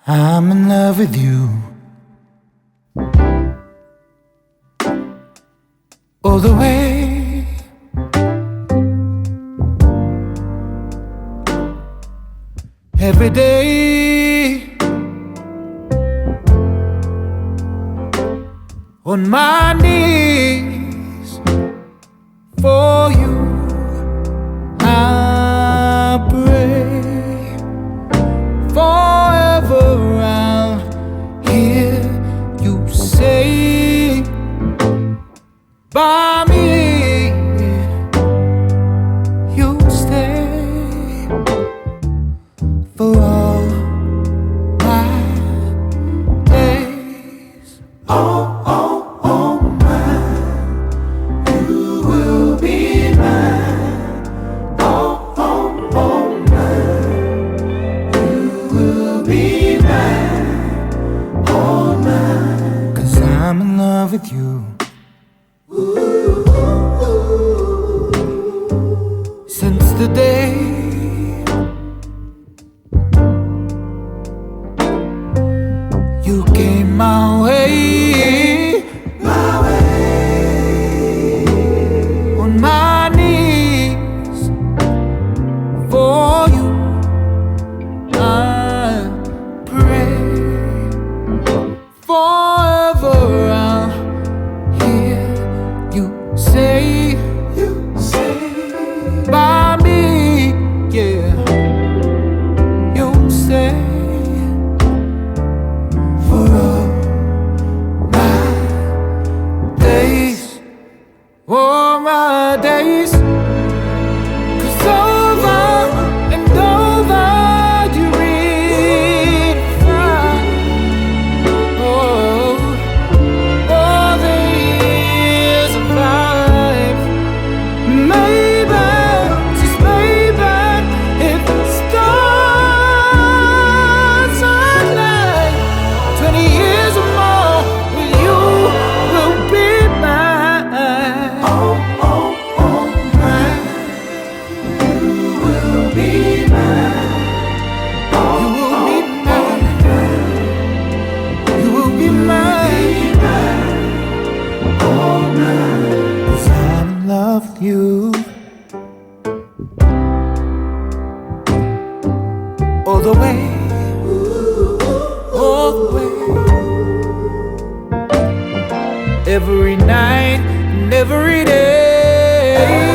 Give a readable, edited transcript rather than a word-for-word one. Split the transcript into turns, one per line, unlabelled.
I'm in love with you. All the way. Every day. On my knees for you, I pray. Forever I'll hear you say by me, you stay for all my days. Oh, mine, you will be mine. Oh, mine, you will be mine. Oh, mine, 'cause I'm in love with you. Since the day you came my way, on my knees for you, I pray. Forever I'll hear you say by me, yeah, you say for all my days, all my days. 'Cause over and over you redefine, oh, all the years of life. Maybe, just maybe, if the stars align, 20 years or more with you will be mine. Oh, mine. You will be mine. You will be mine. You will be mine. Oh, mine. 'Cause I'm in love with you. All the way, all the way. Every night and every day.